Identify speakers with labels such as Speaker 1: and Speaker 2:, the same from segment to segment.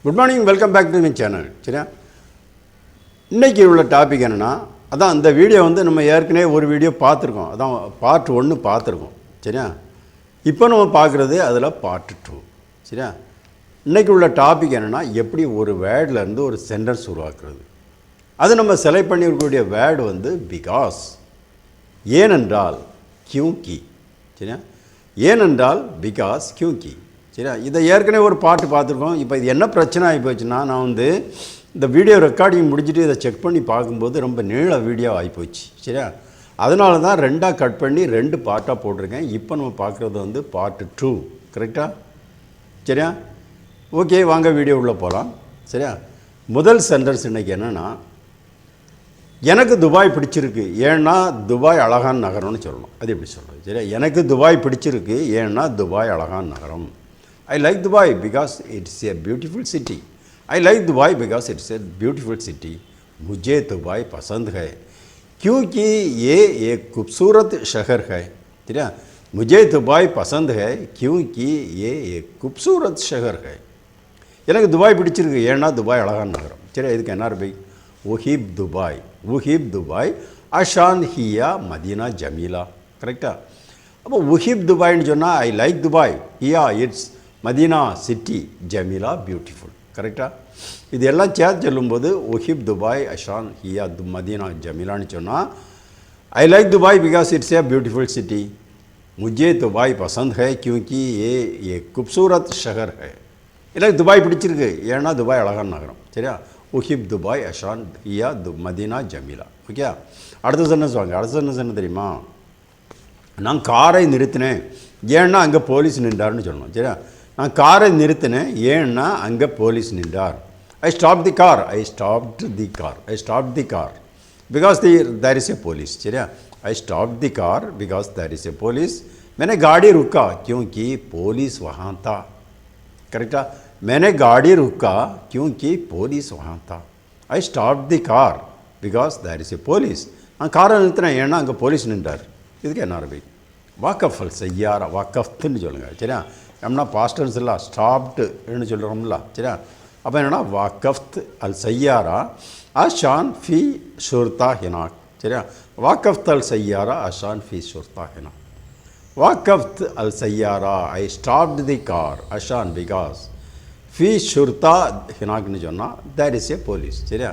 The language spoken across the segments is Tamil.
Speaker 1: Good morning, welcome back to my channel. சரியா, இன்றைக்கி உள்ள டாபிக் என்னென்னா, அதான் இந்த வீடியோ நம்ம ஏற்கனவே ஒரு வீடியோ பார்த்துருக்கோம். அதான் பார்ட் 1 பார்த்துருக்கோம். சரியா, இப்போ நம்ம பார்க்குறது அதில் பார்ட் 2. சரியா, இன்றைக்கி உள்ள டாபிக் என்னென்னா, எப்படி ஒரு வேர்ட்லேருந்து ஒரு சென்டென்ஸ் உருவாக்குறது. அது நம்ம செலக்ட் பண்ணியிருக்கக்கூடிய வேர்டு பிகாஸ், ஏனென்றால், கியூங்கி. சரியா, ஏனென்றால், பிகாஸ், கியூங்கி. சரியா, இதை ஏற்கனவே ஒரு பாட்டு பார்த்துருக்கோம். இப்போ இது என்ன பிரச்சனை ஆகி போச்சுன்னா, நான் இந்த வீடியோ ரெக்கார்டிங் முடிச்சுட்டு இதை செக் பண்ணி பார்க்கும்போது ரொம்ப நீள வீடியோ ஆகிப்போச்சு. சரியா, அதனால தான் 2ஆக கட் பண்ணி 2 பார்ட்டாக போட்டிருக்கேன். இப்போ நம்ம பார்க்குறது பார்ட் 2. கரெக்டாக? சரியா, ஓகே, வாங்க வீடியோ உள்ளே போகலாம். சரியா, முதல் சென்டென்ஸ் இன்றைக்கி என்னென்னா, எனக்கு துபாய் பிடிச்சிருக்கு, ஏன்னா துபாய் அழகான நகரம்னு சொல்லணும். அது எப்படி சொல்கிறது? சரியா, எனக்கு துபாய் பிடிச்சிருக்கு, ஏன்னா துபாய் அழகான நகரம். I like Dubai because it's a beautiful city. I like Dubai because it's a beautiful city. मुझे दुबई पसंद है क्योंकि ये एक खूबसूरत शहर है. ठीक है, मुझे दुबई पसंद है क्योंकि ये एक खूबसूरत शहर है. எனக்கு துபாய் பிடிச்சிருக்கு, ஏன்னா துபாய் அழகான நகரம். சரி, இதுக்கு என்ன அர்த்தம்? உஹிப் துபாய், உஹிப் துபாய் அஷான் ஹியா மதீனா ஜமீலா. கரெக்டாக? அப்போ உஹிப் துபாய்னு சொன்னால் ஐ லைக் துபாய், ஹியா இட்ஸ் மதீனா சிட்டி, ஜமீலா பியூட்டிஃபுல். கரெக்டாக? இது எல்லாம் சேர்த்து சொல்லும்போது உஹிப் துபாய் அஷான் ஹியா மதீனா ஜமீலான்னு சொன்னால் I like Dubai because it's a beautiful city. முझे துபாய் பசந்த் है क्योंकि ये खूबसूरत शहर है. எனக்கு துபாய் பிடிச்சிருக்கு, ஏன்னா துபாய் அழகான நகரம். சரியா, உஹிப் துபாய் அஷான் ஹியா மதீனா ஜமீலா. ஓகே, அடுத்த சென்டென்ஸ் வாங்க. அடுத்த சென்டென்ஸ் என்ன தெரியுமா? நான் காரை நிறுத்தினேன், ஏன்னா அங்கே போலீஸ் நின்றார்னு சொல்லணும். சரியா, நான் காரை நிறுத்தினேன், ஏன்னா அங்கே போலீஸ் நின்றார். I stop the car, I stopped the car, I stop the car because there is a police. சரியா, I stop the car because there is a police. मैंने गाड़ी रुका क्योंकि पुलिस वहाँ था. करेक्टा? मैंने गाड़ी रुका क्योंकि पुलिस वहाँ था. I stop the car because there is a police. நான் காரை நிறுத்தினேன், ஏன்னா அங்கே போலீஸ் நின்றார். இதுக்கு என்ன அரபிக்? வாக்கஃப் அல் சையாரா, வாக்கஃப்த்துன்னு சொல்லுங்கள். சரியா, நம்மனா பாஸ்டன்ஸ் இல்லை, ஸ்டாப்டுன்னு சொல்கிறோம்ல. சரியா, அப்போ என்னென்னா வாக்கஃப்த் அல் சையாரா அஷான் ஃபி ஷுர்தா ஹினாக். சரியா, வாக்கஃப்த் அல் சையாரா அஷான் ஃபி ஷுர்தா ஹினாக். வாக்கஃப்த் அல் சையாரா ஐ ஸ்டாப்ட் தி கார் அஷான் பிகாஸ் ஃபி ஷுர்தா ஹினாக்னு சொன்னால் தேர் இஸ் ஏ போலீஸ். சரியா,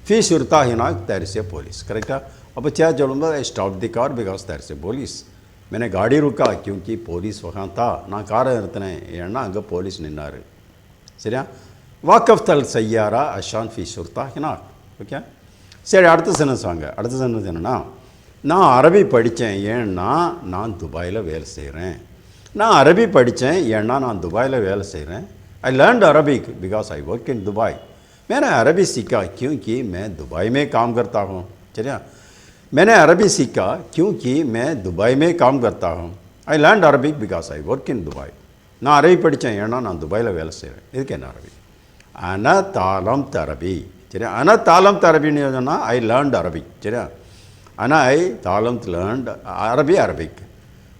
Speaker 1: ஃபி ஷுர்தா ஹினாக் தேர் இஸ் ஏ போலீஸ். கரெக்டாக? அப்போ சேர் சொல்லும்போது I stop the car because there is a police. मैंने गाड़ी रुका क्योंकि पुलिस वहाँ था. நான் காரை நிறுத்தினேன், ஏன்னா அங்கே போலீஸ் நின்னார். சரியா, வாக்கஃப்த் அல் சையாரா அஷான் ஃபி ஷுர்தா ஹினாக். ஓகே, சரி, அடுத்த சென்டென்ஸ் வாங்க. அடுத்த சென்டென்ஸ் என்னென்னா, நான் அரபி படித்தேன், ஏன்னா நான் துபாயில் வேலை செய்கிறேன். நான் அரபி படித்தேன், ஏன்னா நான் துபாயில் வேலை செய்கிறேன். I learned Arabic because I work in Dubai. मैंने अरबी सीखा क्योंकि मैं दुबई में काम करता हूँ. சரியா, मैंने अरबी सीखा क्योंकि मैं दुबई में काम करता हूँ. I learned Arabic because I work in Dubai. நான் அரபி படித்தேன், ஏன்னா நான் துபாயில் வேலை செய்கிறேன். இதுக்கு என்ன அரபி? அன தாலம் தரபி. சரியா, அன தாலம் தரபின்னு சொன்னால் ஐ லேர்ன்ட் அரபிக். சரியா, அன ஐ தாலம் லேர்ன்ட் அரபி அரபிக்.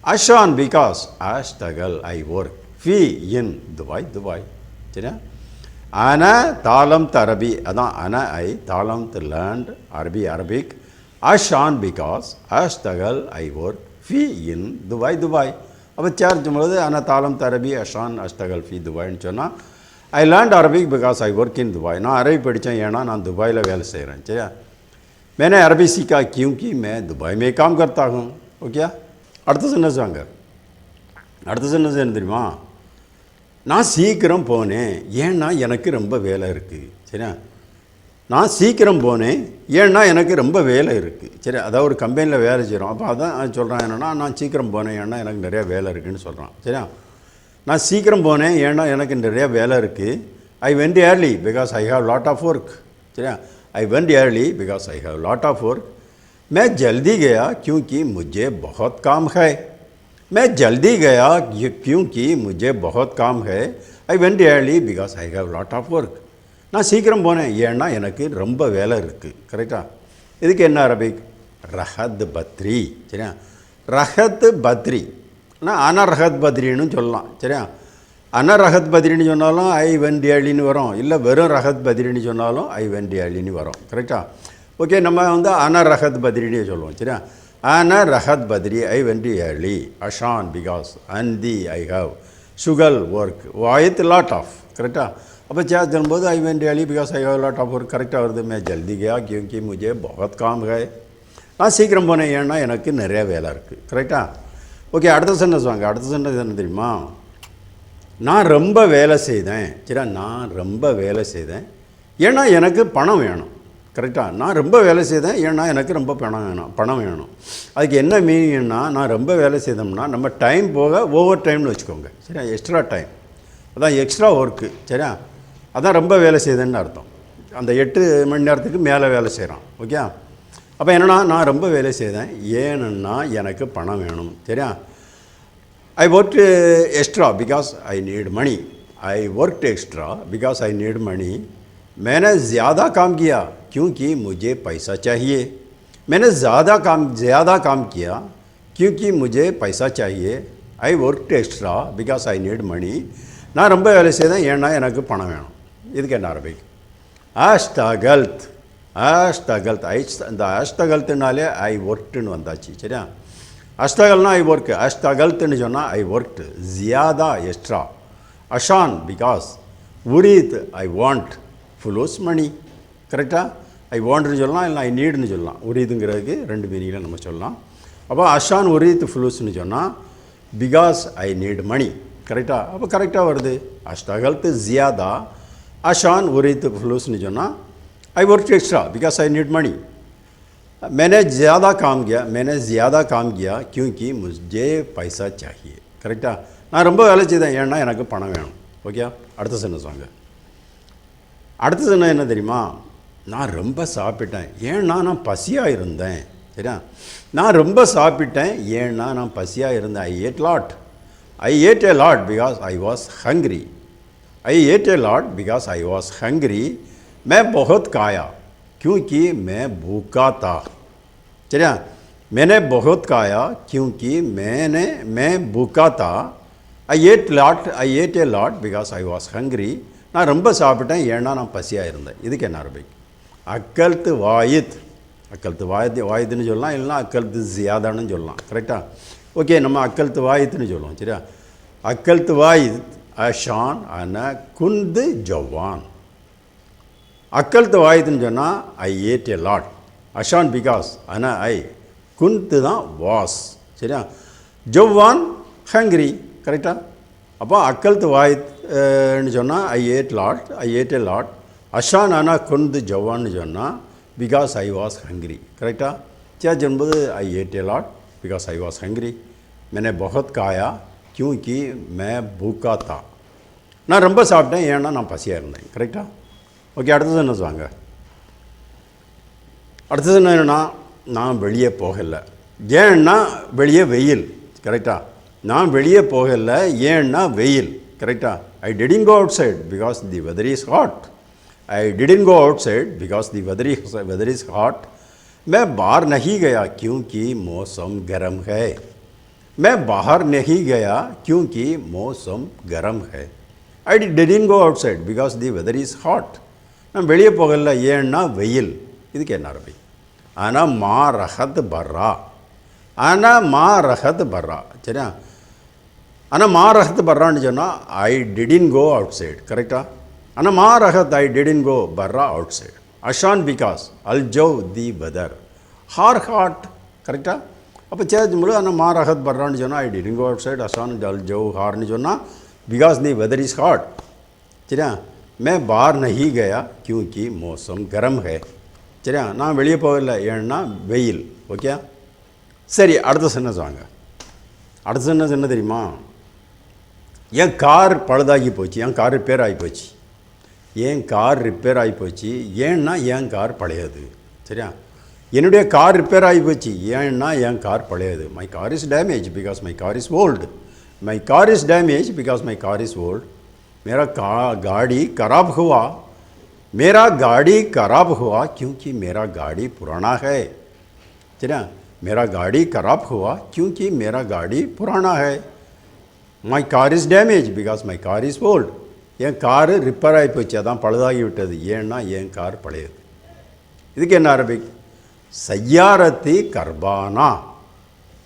Speaker 1: அஷான் பிகாஸ் அஷ்தகல் ஐ ஒர்க் ஃபி இன் துபாய் துபாய். சரியா, அன தாலம் தரபி, அதான் அன ஐ தாலம் லேர்ன்ட் அரபி அரபிக் அஷான் பிகாஸ் அஷ்தகல் ஐ ஒர்க் ஃபி இன் துபாய் துபாய். அப்போ சேரும்பொழுது அன தாலம் தரபி அஷான் அஷ்தகல் ஃபி துபாய்னு சொன்னால் I learned Arabic because I work in Dubai. நான் அரபி படித்தேன், ஏன்னா நான் துபாயில் வேலை செய்கிறேன். சரியா, मैंने अरबी सीखा क्योंकि मैं दुबई में काम करता हूँ. ஓகே, அடுத்த சென்டென்ஸ் வாங்க. அடுத்த சென்டென்ஸ் என்ன தெரியுமா? நான் சீக்கிரம் போனேன், ஏன்னா எனக்கு ரொம்ப வேலை இருக்குது. சரியா, நான் சீக்கிரம் போனேன், ஏன்னா எனக்கு ரொம்ப வேலை இருக்குது. சரி, அதாவது ஒரு கம்பெனியில் வேலை செய்கிறோம். அப்போ அதான் சொல்கிறான், என்னென்னா நான் சீக்கிரம் போனேன், ஏன்னா எனக்கு நிறையா வேலை இருக்குதுன்னு சொல்கிறான். சரியா, நான் சீக்கிரம் போனேன், ஏன்னா எனக்கு நிறையா வேலை இருக்குது. I went early because I have lot of work. சரியா, I went early because I have lot of work. मैं जल्दी गया क्योंकि मुझे बहुत काम है. मैं जल्दी गया क्योंकि मुझे बहुत काम है. ஐ went early because I have lot of work. நான் சீக்கிரம் போனேன், ஏன்னா எனக்கு ரொம்ப வேலை இருக்குது. கரெக்டாக? இதுக்கு என்ன அரபிக்? ரஹத் பத்ரி. சரியா, ரஹத் பத்ரி ஆனால் ரஹத் பத்ரின்னு சொல்லலாம். சரியா, அன ரஹத் பதிரின்னு சொன்னாலும் ஐ வெண்ட் ஏர்லின்னு வரும், இல்லை வெறும் ரஹத் பதிரின்னு சொன்னாலும் ஐ வெண்ட் ஏர்லின்னு வரும். கரெக்டாக? ஓகே, நம்ம வந்து அன ரஹத் பதிரினே சொல்லுவோம். சரியா? அன ரஹத் பதிரி ஐ வெண்ட் ஏர்லி அஷான் பிகாஸ் அந்தி ஐ ஹவ் சுகல் ஒர்க் வாயத் லாட் ஆஃப். கரெக்டாக? அப்போ சேஸ் சொல்லும்போது I went early because I have lot of work கரெக்டாக வருது. மே ஜல்தி கயா கியூங்கி முझे बहुत काम है. நான் சீக்கிரம் போனேன் ஏன்னா எனக்கு நிறைய வேலை இருக்குது. கரெக்டாக? ஓகே, அடுத்த சென்டென்ஸ் வாங்க. அடுத்த சென்டென்ஸ் என்ன தெரியுமா? நான் ரொம்ப வேலை செய்தேன். சரியா? நான் ரொம்ப வேலை செய்தேன் ஏன்னா எனக்கு பணம் வேணும். கரெக்டாக? நான் ரொம்ப வேலை செய்தேன் ஏன்னா எனக்கு ரொம்ப பணம் வேணும். அதுக்கு என்ன மீனிங்னா, நான் ரொம்ப வேலை செய்தோம்னா நம்ம டைம் போக ஓவர் டைம்னு வச்சுக்கோங்க. சரியா? எக்ஸ்ட்ரா டைம், அதான் எக்ஸ்ட்ரா ஒர்க்கு. சரியா? அதான் ரொம்ப வேலை செய்தேன்னு அர்த்தம். அந்த 8 மணி நேரத்துக்கு மேலே வேலை செய்கிறான். ஓகே, அப்போ என்னென்னா நான் ரொம்ப வேலை செய்தேன் ஏன்னா எனக்கு பணம் வேணும். சரியா? I work extra because I need money. I work extra because I need money. मैंने ज़्यादा काम किया क्योंकि मुझे पैसा चाहिए. मैंने ज़्यादा काम किया क्योंकि मुझे पैसा चाहिए. I work extra because I need money. நான் ரொம்ப வேலை செய்தேன் ஏன்னா எனக்கு பணம் வேணும். இதுக்கு என்ன அரபிக்? அஷ்டகல்த். அஷ்டகல்த் இந்த அஷ்டகல்த்துனாலே ஐ ஒர்க்டுன்னு வந்தாச்சு. சரியா? அஷ்டகல்னா ஐ ஒர்க், அஷ்டகல்த்துன்னு சொன்னால் ஐ ஒர்க்டு ஜியாதா எக்ஸ்ட்ரா. அஷான் பிகாஸ் உரீத் ஐ வாண்ட் ஃபுலூஸ் மணி. கரெக்டாக? ஐ வாண்ட்னு சொல்லலாம், இல்லை ஐ நீடுன்னு சொல்லலாம். உரீதுங்கிறதுக்கு 2 மீனிங்கில் நம்ம சொல்லலாம். அப்போ அஷான் உரீத் ஃபுலூஸ்னு சொன்னால் பிகாஸ் ஐ நீட் மணி. கரெக்டாக? அப்போ கரெக்டாக வருது. அஷ்டகல்த்து ஜியாதா அஷான் உரீத் ஃபுலூஸ்னு சொன்னால் I work extra because I need money. मैंने ज़्यादा काम किया क्योंकि मुझे पैसा चाहिए. கரெக்டாக? நான் ரொம்ப வேலை செய்தேன் ஏன்னா எனக்கு பணம் வேணும். ஓகே, அடுத்த சென்டென்ஸ் வாங்க. அடுத்த சென்டென்ஸ் என்ன தெரியுமா? நான் ரொம்ப சாப்பிட்டேன் ஏன்னா நான் பசியாக இருந்தேன். சரியா? நான் ரொம்ப சாப்பிட்டேன் ஏன்னா நான் பசியாக இருந்தேன். ஐ ate a lot because I was hungry. I ate a lot because I was hungry. मैं बहुत खाया क्योंकि मैं भूखा था. चलिए, मैंने बहुत खाया क्योंकि मैं भूखा था. I ate a lot because I was hungry. நான் ரொம்ப சாப்பிட்டேன் ஏன்னா நான் பசியாக இருந்தேன். இதுக்கு என்ன அரபிக்? அக்கல்த்து வாயித். அக்கல்த்து வாயித்துன்னு சொல்லலாம், இல்லைனா அக்கல்த்து ஜியாதான்னு சொல்லலாம். கரெக்டாக? ஓகே, நம்ம அக்கல்த்து வாயித்துன்னு சொல்லுவோம். சரியா? அக்கல்த்து வாயித் அஷான் அன குந்து ஜவான். அக்கல்த்து வாயித்துன்னு சொன்னால் ஐ ஏட் ஏ லாட். அஷான் பிகாஸ் ஆனால் ஐ குந்து தான் வாஸ். சரியா? ஜவ்வான் ஹங்க்ரி. கரெக்டாக? அப்போ அக்கல்த்து வாயித்னு சொன்னால் ஐ ஏட் ஏ லாட். அஷான் ஆனால் குந்து ஜவ்வான்னு சொன்னால் பிகாஸ் ஐ வாஸ் ஹங்க்ரி. கரெக்டாக? சேஞ்ச் என்பது I ate a lot because I was hungry. मैंने बहुत खाया क्योंकि मैं भूखा था. நான் ரொம்ப சாப்பிட்டேன் ஏன்னா நான் பசியாக இருந்தேன். கரெக்டாக? ஓகே, அடுத்தது என்ன சொல்லுவாங்க? அடுத்தது என்னென்னா, நான் வெளியே போகலை ஏன்னா வெளியே வெயில். கரெக்டாக? நான் வெளியே போகலை ஏன்னா வெயில். கரெக்டாக? I didn't go outside because the weather is hot. I didn't go outside because the weather is hot. मैं बाहर नहीं गया क्योंकि मौसम गर्म है. मैं बाहर नहीं गया क्योंकि मौसम गर्म है. I didn't go outside because the weather is hot. நான் வெளியே போகல ஏன்னா வெயில். இதுக்கு என்ன அரபி? ஆனா மா ரஹத் பர்ரா. ஆனா மா ரஹத் பர்ரா. சரியா? ஆனா மா ரஹத் பர்ரான்னு சொன்னால் I didn't go outside. கரெக்டாக? ஆனால் மா ரஹத் ஐ டிடன்ட் கோ பர்ரா அவுட் சைட். அஷான் பிகாஸ் அல் ஜவ் தி வெதர் ஹாட். கரெக்டாக? அப்போ சேஞ்சும்போது ஆனால் மா ரஹத் பர்ரான்னு சொன்னால் I didn't go outside. அஷான் அல் ஜவ் ஹார்னு சொன்னால் because the weather is hot. சரியா? मैं बाहर नहीं गया क्योंकि मौसम गर्म है. சரியா? நான் வெளியே போகல ஏன்னா வெயில். ஓகே, சரி, அடுத்த சென்டென்ஸ் வாங்க. அடுத்த சென்டென்ஸ் என்ன தெரியுமா? என் கார் பழுதாகி போச்சு, என் கார் ரிப்பேர் ஆகி போச்சு. என் கார் ரிப்பேர் ஆகி போச்சு ஏன்னா என் கார் பழையது. சரியா? என்னுடைய கார் ரிப்பேர் ஆகி போச்சு ஏன்னா என் கார் பழையது. My car is damage because my car is old. My car is damaged because my car is old. मेरा गाड़ी खराब हुआ. मेरा गाड़ी खराब हुआ क्योंकि मेरा गाड़ी पुराना है. चलिए, मेरा गाड़ी खराब हुआ क्योंकि मेरा गाड़ी पुराना है. My car is damage because my car is old. N car repair ஆகி போச்சு, அதான் பழுதாகி விட்டது. ஏன்னா என் கார் பழையது. இதுக்கு என்ன அரபிக்? சையாரத்தி கர்பானா.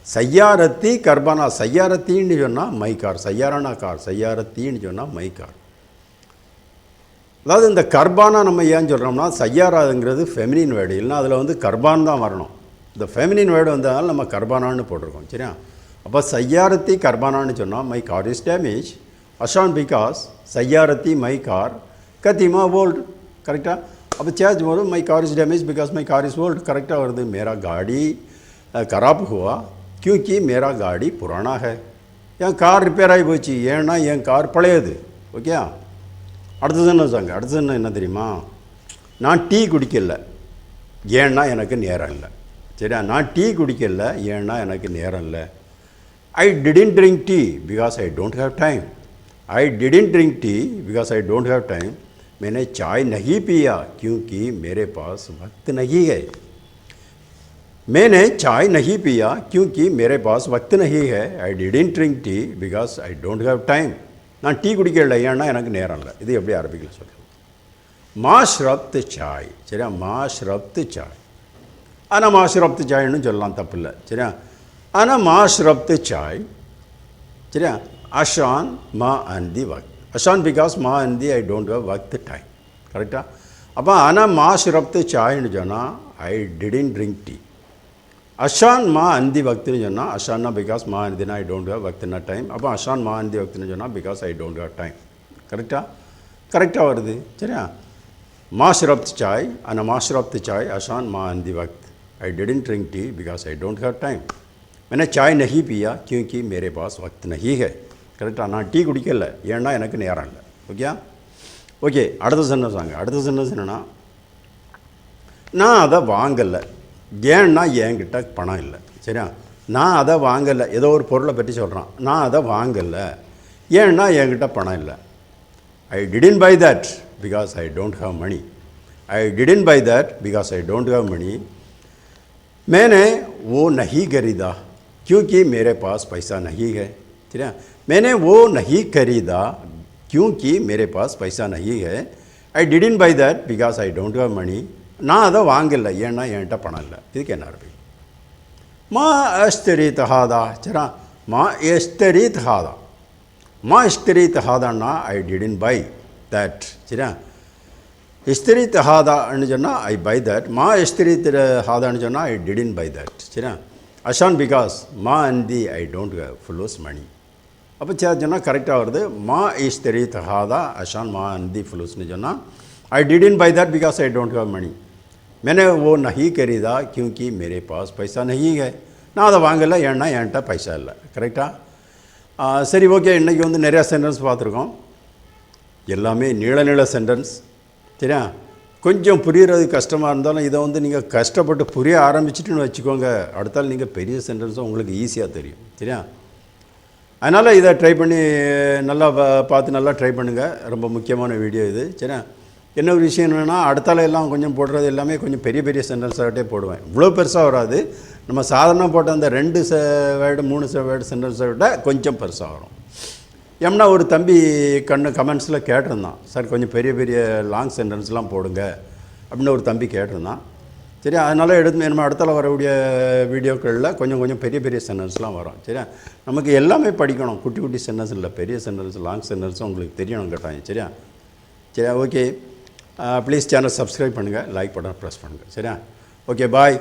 Speaker 1: சையாரத்தி கர்பானா. சையாரத்தின்னு சொன்னால் மை கார், சையாரானா கார், சையாரத்தின்னு சொன்னால் மை கார். அதாவது இந்த கர்பானா நம்ம ஏன் சொல்கிறோம்னா, சையாராதுங்கிறது ஃபெமினின் வேர்டு, இல்லைனா அதில் வந்து கர்பான் தான் வரணும். இந்த ஃபெமினின் வேர்டு வந்ததால் நம்ம கர்பானான்னு போட்டிருக்கோம். சரியா? அப்போ சையாரத்தி கர்பானான்னு சொன்னால் மை கார் இஸ் டேமேஜ் அஷான் பிகாஸ் சையாரத்தி மை கார் கத்திமா ஓல்டு. கரெக்டாக? அப்போ சேஞ்ச் வரும், my car is damage because my car is old. கரெக்டாக வருது. மேரா காடி खराब हुआ क्योंकि मेरा गाड़ी पुराना है. என் கார் ரிப்பேர் ஆகி போச்சு, ஏன்னா என் கார் பழையது. ஓகே, அடுத்தது என்ன சாங்க? அடுத்தது என்ன தெரியுமா? நான் டீ குடிக்கல, ஏன்னா எனக்கு நேரம் இல்லை. சரியா? நான் டீ குடிக்கல, ஏன்னா எனக்கு நேரம் இல்லை. I didn't drink tea because I don't have time. I didn't drink tea because I don't have time. मैंने चाय नहीं पिया क्योंकि मेरे पास वक्त नहीं है. मैंने चाय नहीं पिया क्योंकि मेरे पास वक्त नहीं है. I didn't drink tea because I don't have time. நான் டீ குடிக்கல, ஏன்னா எனக்கு நேரம் இல்லை. இது எப்படி அரபிக்கில் சொல்கிறேன்? மா ஷ்ரப்த் சாய். சரியா? மா ஷ்ரப்த் சாய். ஆனால் மா ஷ்ரப்த் சாய்னு சொல்லலாம், தப்பு இல்லை. சரியா? ஆனால் மா ஷ்ரப்த் சாய். சரியா? அஷான் மா அந்தி வக்த். அஷான் பிகாஸ் மா அந்தி ஐ டோன்ட் ஹவ் வக்த் டைம். கரெக்டாக? அப்போ ஆனால் மா ஷ்ரப்த் சாய்னு சொன்னால் ஐ டிடன்ட் ட்ரிங்க் டீ. அஷான் மா அந்தி வக்துன்னு சொன்னால் அஷான்னா பிகாஸ் மா அந்தினா ஐ டோன்ட் ஹவ் வக்துன்னா டைம். அப்போ அஷான் மா அந்தி வக்துன்னு சொன்னால் because I don't have time. கரெக்டாக? கரெக்டாக வருது. சரியா? மா ஷ்ரப்த் சாய் ஆனால் மா ஷ்ரப்த் சாய் அஷான் மா அந்தி வக்த். I didn't drink tea because I don't have time. मैंने चाय नहीं पिया क्योंकि मेरे पास वक्त नहीं है. கரெக்டாக? நான் டீ குடிக்கல, ஏன்னா எனக்கு நேரம் இல்லை. ஓகே ஓகே அடுத்த சென்டென்ஸ் வாங்க. அடுத்த சென்டென்ஸ் என்னென்னா, நான் அதை வாங்கலை, ஏன்னா என்கிட்ட பணம் இல்லை. சரியா? நான் அதை வாங்கலை, ஏதோ ஒரு பொருளை பற்றி சொல்கிறான். நான் அதை வாங்கலை, ஏன்னா என்கிட்ட பணம் இல்லை. I didn't buy that because I don't have money. I didn't buy that because I don't have money. मैंने वो नहीं खरीदा क्योंकि मेरे पास पैसा नहीं है. சரியா? मैंने वो नहीं खरीदा क्योंकि मेरे पास पैसा नहीं है. I didn't buy that because I don't have money. நான் அதை வாங்கலை, ஏன்னா என்கிட்ட பணம் இல்லை. இதுக்கு என்ன அர்த்தம்? மா அஸ்தரி தஹாதா. சரியா? மா எஸ்தரி தஹாதா. மா எஸ்தரி தஹாதான்னா ஐ டிடன்ட் பை தட். சரியா? எஸ்திரி தஹாதான்னு சொன்னால் ஐ பை தட். மா எஸ்திரி தஹாதான்னு சொன்னால் ஐ டிடன்ட் பை தட். சரியா? அஷான் பிகாஸ் மா அந்தி ஐ டோன்ட் ஹவ் ஃபுல்லூஸ் மணி. அப்போ சொன்னால் கரெக்டாக வருது. மா எஸ்திரி தஹாதா அஷான் மா அந்தி ஃபுல்லூஸ்னு சொன்னால் I didn't buy that because I don't have money. मैंने वो नहीं खरीदा क्योंकि मेरे पास पैसा नहीं है. நான் அதை வாங்கலை, ஏன்னா என்கிட்ட பைசா இல்லை. கரெக்டாக? சரி, ஓகே. இன்றைக்கி வந்து நிறையா சென்டென்ஸ் பார்த்துருக்கோம். எல்லாமே நீள நீள சென்டென்ஸ். சரியா? கொஞ்சம் புரிகிறது கஷ்டமாக இருந்தாலும் இதை வந்து நீங்கள் கஷ்டப்பட்டு புரிய ஆரம்பிச்சிட்டுன்னு வச்சுக்கோங்க, அடுத்தால் நீங்கள் பெரிய சென்டென்ஸும் உங்களுக்கு ஈஸியாக தெரியும். சரியா? அதனால் இதை ட்ரை பண்ணி நல்லா பார்த்து நல்லா ட்ரை பண்ணுங்கள். ரொம்ப முக்கியமான வீடியோ இது. சரியா? என்ன ஒரு விஷயம் என்னென்னா, அடுத்தால எல்லாம் கொஞ்சம் போடுறது எல்லாமே கொஞ்சம் பெரிய பெரிய சென்டென்ஸாகட்டே போடுவேன். இவ்வளோ பெருசாக வராது. நம்ம சாதாரணமாக போட்ட அந்த 2 வேர்டு 3 வேர்டு சென்டென்ஸை விட கொஞ்சம் பெருசாக வரும். ஏம்னா ஒரு தம்பி கமெண்ட்ஸில் கேட்டிருந்தான், சார் கொஞ்சம் பெரிய பெரிய லாங் சென்டென்ஸ்லாம் போடுங்க அப்படின்னு ஒரு தம்பி கேட்டிருந்தான். சரி, அதனால் நம்ம அடுத்தால வரக்கூடிய வீடியோக்களில் கொஞ்சம் கொஞ்சம் பெரிய பெரிய சென்டென்ஸ்லாம் வரும். சரியா? நமக்கு எல்லாமே படிக்கணும். குட்டி குட்டி சென்டென்ஸ் இல்லை, பெரிய சென்டென்ஸ் லாங் சென்டென்ஸும் உங்களுக்கு தெரியணும் கேட்டாங்க. சரியா? சரியா? ஓகே. ப்ளீஸ் சேனல் சப்ஸ்கிரைப் பண்ணுங்கள், லைக் பட்டன் ப்ரெஸ் பண்ணுங்கள். சரியா? ஓகே, பாய்.